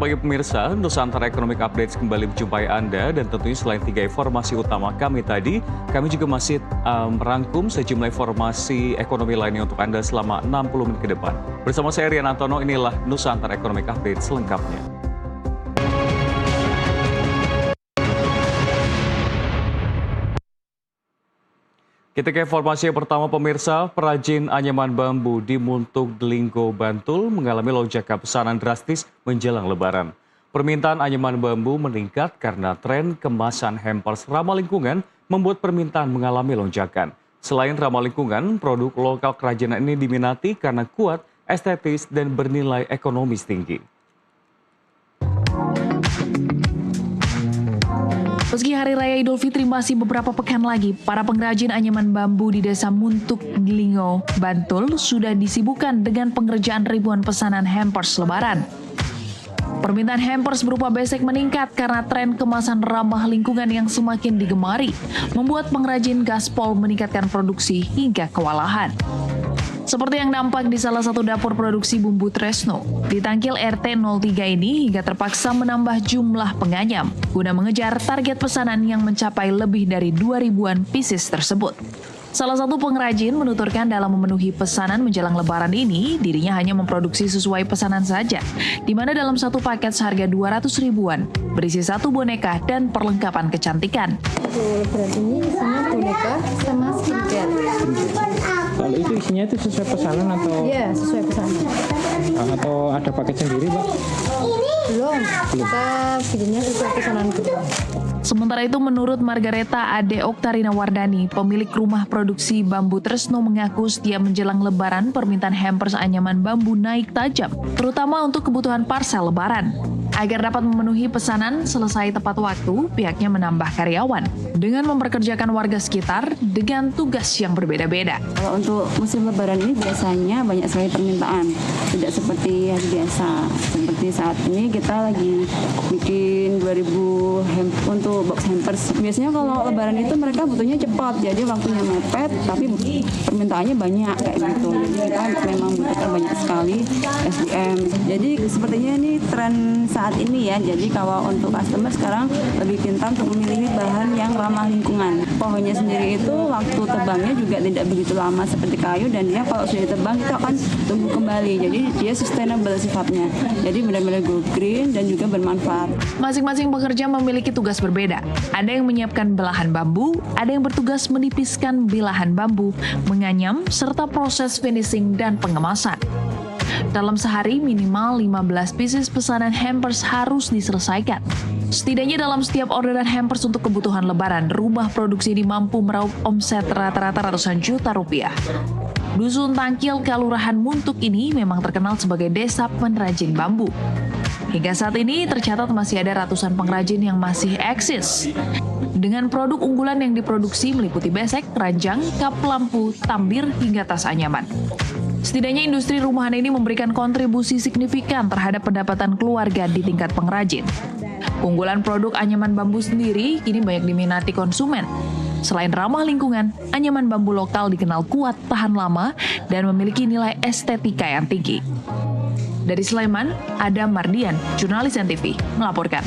pagi pemirsa, Nusantara Economic Updates kembali menjumpai Anda dan tentunya selain 3 informasi utama kami tadi, kami juga masih merangkum sejumlah informasi ekonomi lainnya untuk Anda selama 60 menit ke depan. Bersama saya Rian Antono, inilah Nusantara Economic Updates selengkapnya. Kita ke informasi yang pertama pemirsa, perajin anyaman bambu di Muntuk Delinggo, Bantul mengalami lonjakan pesanan drastis menjelang Lebaran. Permintaan anyaman bambu meningkat karena tren kemasan hampers ramah lingkungan membuat permintaan mengalami lonjakan. Selain ramah lingkungan, produk lokal kerajinan ini diminati karena kuat, estetis, dan bernilai ekonomis tinggi. Meski Hari Raya Idul Fitri masih beberapa pekan lagi, para pengrajin anyaman bambu di Desa Muntuk Delinggo, Bantul sudah disibukkan dengan pengerjaan ribuan pesanan hampers Lebaran. Permintaan hampers berupa besek meningkat karena tren kemasan ramah lingkungan yang semakin digemari, membuat pengrajin gaspol meningkatkan produksi hingga kewalahan. Seperti yang nampak di salah satu dapur produksi bumbu Tresno, di Tangkil RT 03 ini hingga terpaksa menambah jumlah penganyam guna mengejar target pesanan yang mencapai lebih dari 2.000-an pieces tersebut. Salah satu pengrajin menuturkan dalam memenuhi pesanan menjelang Lebaran ini, dirinya hanya memproduksi sesuai pesanan saja, di mana dalam satu paket seharga 200 ribuan, berisi satu boneka dan perlengkapan kecantikan. Lebaran ini isinya boneka sama skincare. Kalau itu isinya itu sesuai pesanan atau? Iya, sesuai pesanan. Atau ada paket sendiri, Pak? Belum, kita bikinnya sesuai pesanan dulu. Sementara itu menurut Margareta Ade Oktarina Wardani, pemilik rumah produksi bambu Tresno mengaku setiap menjelang Lebaran permintaan hampers anyaman bambu naik tajam, terutama untuk kebutuhan parsel Lebaran. Agar dapat memenuhi pesanan selesai tepat waktu, pihaknya menambah karyawan dengan memperkerjakan warga sekitar dengan tugas yang berbeda-beda. Kalau untuk musim Lebaran ini biasanya banyak sekali permintaan, tidak seperti hari biasa. Seperti saat ini kita lagi bikin 2.000 untuk box hampers. Biasanya kalau Lebaran itu mereka butuhnya cepat, jadi waktunya mepet, tapi permintaannya banyak kayak gitu. Jadi kita memang butuhkan banyak sekali SDM. Jadi sepertinya ini tren saat ini ya. Jadi kalau untuk customer sekarang lebih pintar untuk memilih bahan yang ramah lingkungan. Pohonnya sendiri itu waktu tebangnya juga tidak begitu lama seperti kayu, dan dia kalau sudah ditebang itu akan tumbuh kembali. Jadi dia sustainable sifatnya. Jadi benar-benar go green dan juga bermanfaat. Masing-masing pekerja memiliki tugas berbeda. Ada yang menyiapkan belahan bambu, ada yang bertugas menipiskan bilahan bambu, menganyam, serta proses finishing dan pengemasan. Dalam sehari minimal 15 pieces pesanan hampers harus diselesaikan. Setidaknya dalam setiap orderan hampers untuk kebutuhan Lebaran, rumah produksi ini mampu meraup omset rata-rata ratusan juta rupiah. Dusun Tangkil, Kelurahan Muntuk ini memang terkenal sebagai desa pengrajin bambu. Hingga saat ini tercatat masih ada ratusan pengrajin yang masih eksis. Dengan produk unggulan yang diproduksi meliputi besek, ranjang, kap lampu, tambir, hingga tas anyaman. Setidaknya industri rumahan ini memberikan kontribusi signifikan terhadap pendapatan keluarga di tingkat pengrajin. Unggulan produk anyaman bambu sendiri kini banyak diminati konsumen. Selain ramah lingkungan, anyaman bambu lokal dikenal kuat, tahan lama, dan memiliki nilai estetika yang tinggi. Dari Sleman, Adam Mardian, Jurnalis NTV, melaporkan.